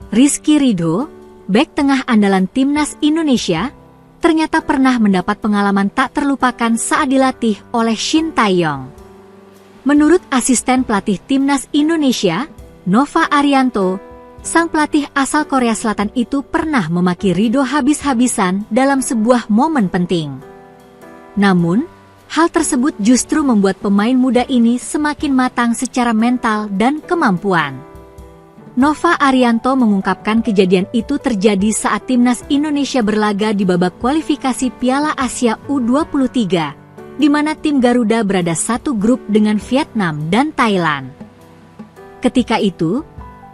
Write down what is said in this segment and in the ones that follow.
Rizky Ridho, bek tengah andalan timnas Indonesia, ternyata pernah mendapat pengalaman tak terlupakan saat dilatih oleh Shin Tae-yong. Menurut asisten pelatih timnas Indonesia, Nova Arianto, sang pelatih asal Korea Selatan itu pernah memaki Ridho habis-habisan dalam sebuah momen penting. Namun, hal tersebut justru membuat pemain muda ini semakin matang secara mental dan kemampuan. Nova Arianto mengungkapkan kejadian itu terjadi saat timnas Indonesia berlaga di babak kualifikasi Piala Asia U23, di mana tim Garuda berada satu grup dengan Vietnam dan Thailand. Ketika itu,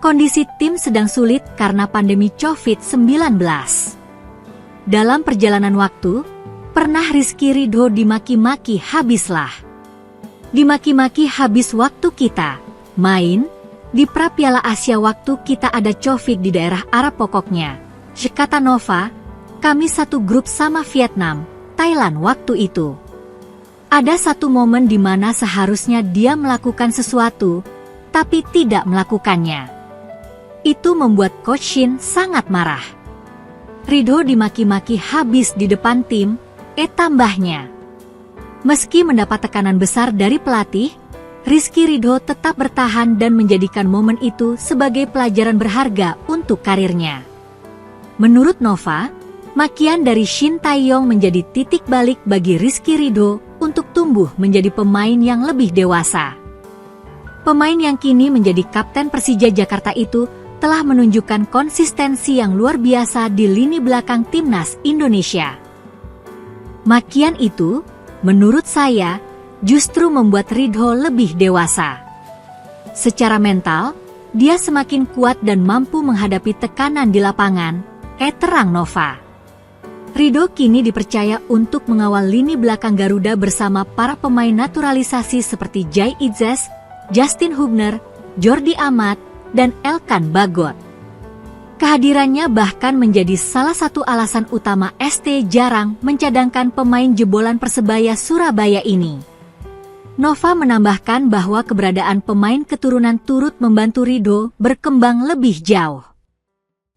kondisi tim sedang sulit karena pandemi COVID-19. Dalam perjalanan waktu, pernah Rizky Ridho dimaki-maki habislah. Dimaki-maki habis waktu kita main di pra Piala Asia waktu kita ada COVID di daerah Arab pokoknya. Kata Nova, kami satu grup sama Vietnam, Thailand waktu itu. Ada satu momen di mana seharusnya dia melakukan sesuatu, tapi tidak melakukannya. Itu membuat Coach Shin sangat marah. Ridho dimaki-maki habis di depan tim, tambahnya. Meski mendapat tekanan besar dari pelatih, Rizky Ridho tetap bertahan dan menjadikan momen itu sebagai pelajaran berharga untuk karirnya. Menurut Nova, makian dari Shin Tae-yong menjadi titik balik bagi Rizky Ridho untuk tumbuh menjadi pemain yang lebih dewasa. Pemain yang kini menjadi kapten Persija Jakarta itu telah menunjukkan konsistensi yang luar biasa di lini belakang timnas Indonesia. Makian itu, menurut saya, justru membuat Ridho lebih dewasa. Secara mental, dia semakin kuat dan mampu menghadapi tekanan di lapangan, terang Nova. Ridho kini dipercaya untuk mengawal lini belakang Garuda bersama para pemain naturalisasi seperti Jai Idzes, Justin Hubner, Jordi Amat, dan Elkan Bagot. Kehadirannya bahkan menjadi salah satu alasan utama ST jarang mencadangkan pemain jebolan Persebaya Surabaya ini. Nova menambahkan bahwa keberadaan pemain keturunan turut membantu Ridho berkembang lebih jauh.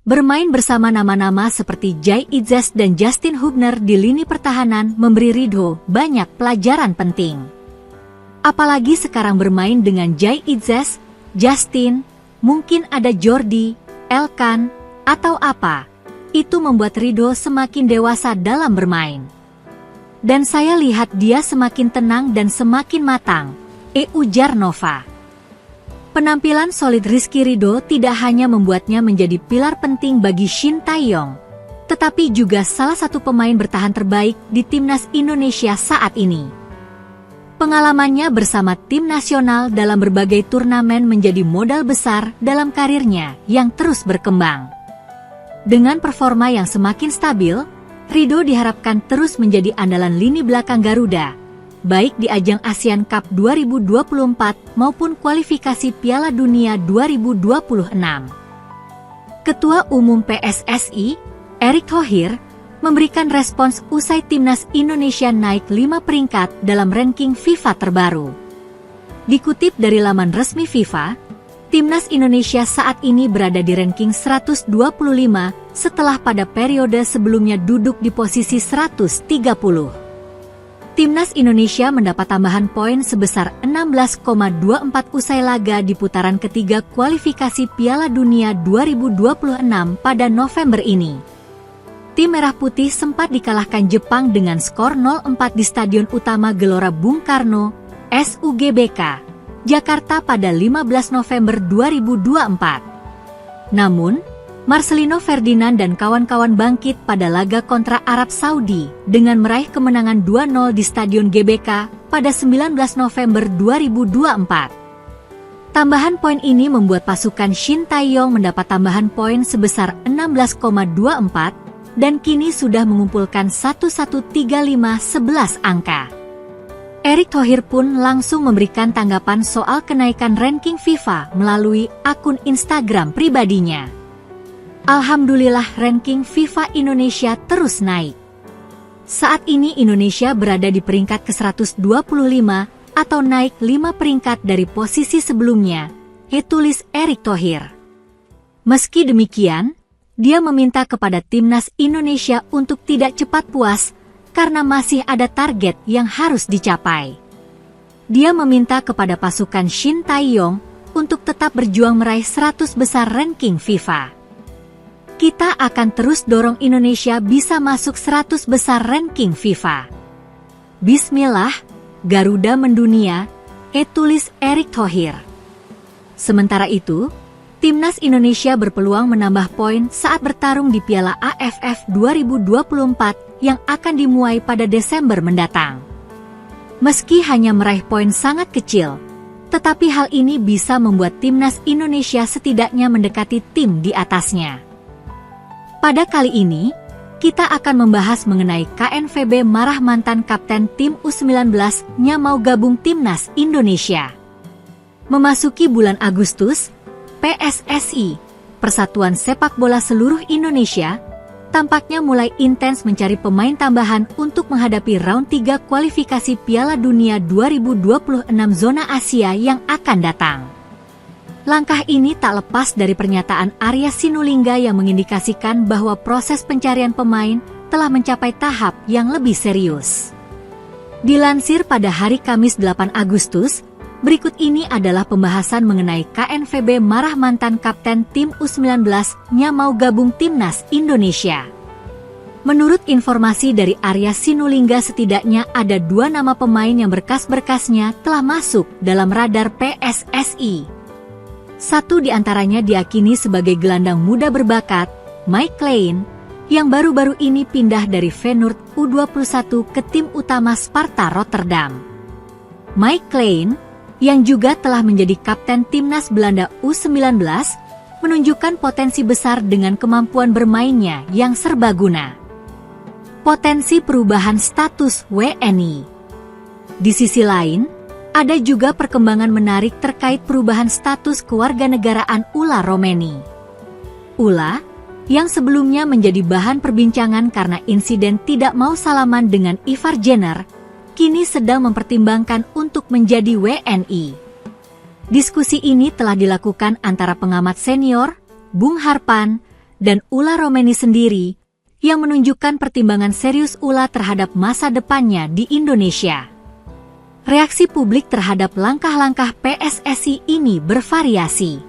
Bermain bersama nama-nama seperti Jai Idzes dan Justin Hubner di lini pertahanan memberi Ridho banyak pelajaran penting. Apalagi sekarang bermain dengan Jai Idzes, Justin, mungkin ada Jordi, Elkan, atau apa. Itu membuat Ridho semakin dewasa dalam bermain. Dan saya lihat dia semakin tenang dan semakin matang, ujar Nova. Penampilan solid Rizky Ridho tidak hanya membuatnya menjadi pilar penting bagi Shin Tae-yong, tetapi juga salah satu pemain bertahan terbaik di timnas Indonesia saat ini. Pengalamannya bersama tim nasional dalam berbagai turnamen menjadi modal besar dalam karirnya yang terus berkembang. Dengan performa yang semakin stabil, Ridho diharapkan terus menjadi andalan lini belakang Garuda, baik di ajang Asian Cup 2024 maupun kualifikasi Piala Dunia 2026. Ketua Umum PSSI, Erick Thohir, memberikan respons usai timnas Indonesia naik 5 peringkat dalam ranking FIFA terbaru. Dikutip dari laman resmi FIFA, timnas Indonesia saat ini berada di ranking 125 setelah pada periode sebelumnya duduk di posisi 130. Timnas Indonesia mendapat tambahan poin sebesar 16,24 usai laga di putaran ketiga kualifikasi Piala Dunia 2026 pada November ini. Tim Merah Putih sempat dikalahkan Jepang dengan skor 0-4 di Stadion Utama Gelora Bung Karno, SUGBK, Jakarta pada 15 November 2024. Namun, Marcelino Ferdinand dan kawan-kawan bangkit pada laga kontra Arab Saudi dengan meraih kemenangan 2-0 di Stadion GBK pada 19 November 2024. Tambahan poin ini membuat pasukan Shin Tae-yong mendapat tambahan poin sebesar 16,24 dan kini sudah mengumpulkan 1135-11 angka. Erick Thohir pun langsung memberikan tanggapan soal kenaikan ranking FIFA melalui akun Instagram pribadinya. Alhamdulillah ranking FIFA Indonesia terus naik. Saat ini Indonesia berada di peringkat ke-125 atau naik 5 peringkat dari posisi sebelumnya, tulis Erick Thohir. Meski demikian, dia meminta kepada timnas Indonesia untuk tidak cepat puas karena masih ada target yang harus dicapai. Dia meminta kepada pasukan Shin Tae-yong untuk tetap berjuang meraih 100 besar ranking FIFA. Kita akan terus dorong Indonesia bisa masuk 100 besar ranking FIFA. Bismillah, Garuda mendunia, tulis Erick Thohir. Sementara itu, timnas Indonesia berpeluang menambah poin saat bertarung di Piala AFF 2024 yang akan dimulai pada Desember mendatang. Meski hanya meraih poin sangat kecil, tetapi hal ini bisa membuat timnas Indonesia setidaknya mendekati tim di atasnya. Pada kali ini, kita akan membahas mengenai KNVB marah mantan kapten tim U19-nya mau gabung timnas Indonesia. Memasuki bulan Agustus, PSSI, Persatuan Sepak Bola Seluruh Indonesia, tampaknya mulai intens mencari pemain tambahan untuk menghadapi round 3 kualifikasi Piala Dunia 2026 zona Asia yang akan datang. Langkah ini tak lepas dari pernyataan Arya Sinulinga yang mengindikasikan bahwa proses pencarian pemain telah mencapai tahap yang lebih serius. Dilansir pada hari Kamis 8 Agustus, berikut ini adalah pembahasan mengenai KNVB marah mantan kapten tim U19-nya mau gabung timnas Indonesia. Menurut informasi dari Arya Sinulinga, setidaknya ada 2 nama pemain yang berkas-berkasnya telah masuk dalam radar PSSI. Satu di antaranya diakini sebagai gelandang muda berbakat, Mike Klein, yang baru-baru ini pindah dari Feyenoord U21 ke tim utama Sparta Rotterdam. Mike Klein, yang juga telah menjadi kapten timnas Belanda U19, menunjukkan potensi besar dengan kemampuan bermainnya yang serbaguna. Potensi perubahan status WNI. Di sisi lain, ada juga perkembangan menarik terkait perubahan status kewarganegaraan Ula Romeni. Ula, yang sebelumnya menjadi bahan perbincangan karena insiden tidak mau salaman dengan Ivar Jenner, kini sedang mempertimbangkan untuk menjadi WNI. Diskusi ini telah dilakukan antara pengamat senior, Bung Harpan, dan Ula Romeni sendiri, yang menunjukkan pertimbangan serius Ula terhadap masa depannya di Indonesia. Reaksi publik terhadap langkah-langkah PSSI ini bervariasi.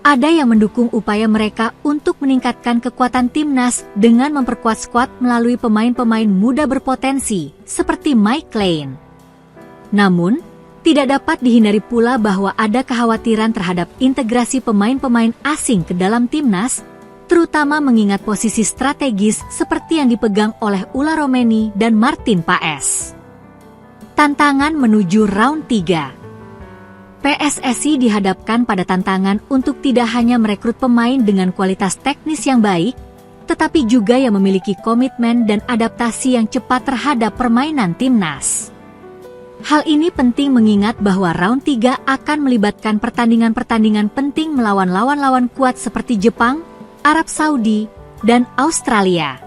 Ada yang mendukung upaya mereka untuk meningkatkan kekuatan timnas dengan memperkuat skuad melalui pemain-pemain muda berpotensi seperti Mike Klein. Namun, tidak dapat dihindari pula bahwa ada kekhawatiran terhadap integrasi pemain-pemain asing ke dalam timnas, terutama mengingat posisi strategis seperti yang dipegang oleh Ula Romeni dan Martin Paes. Tantangan menuju round 3. PSSI dihadapkan pada tantangan untuk tidak hanya merekrut pemain dengan kualitas teknis yang baik, tetapi juga yang memiliki komitmen dan adaptasi yang cepat terhadap permainan timnas. Hal ini penting mengingat bahwa round 3 akan melibatkan pertandingan-pertandingan penting melawan lawan-lawan kuat seperti Jepang, Arab Saudi, dan Australia.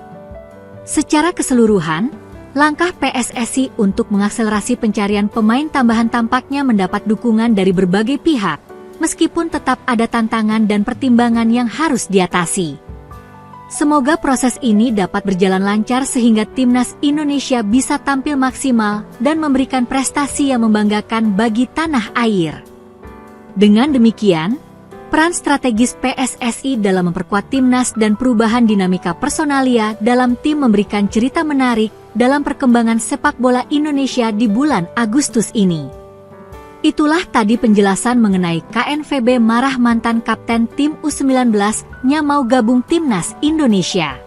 Secara keseluruhan, langkah PSSI untuk mengakselerasi pencarian pemain tambahan tampaknya mendapat dukungan dari berbagai pihak, meskipun tetap ada tantangan dan pertimbangan yang harus diatasi. Semoga proses ini dapat berjalan lancar sehingga timnas Indonesia bisa tampil maksimal dan memberikan prestasi yang membanggakan bagi tanah air. Dengan demikian, peran strategis PSSI dalam memperkuat timnas dan perubahan dinamika personalia dalam tim memberikan cerita menarik dalam perkembangan sepak bola Indonesia di bulan Agustus ini. Itulah tadi penjelasan mengenai KNVB marah mantan kapten tim U19-nya mau gabung timnas Indonesia.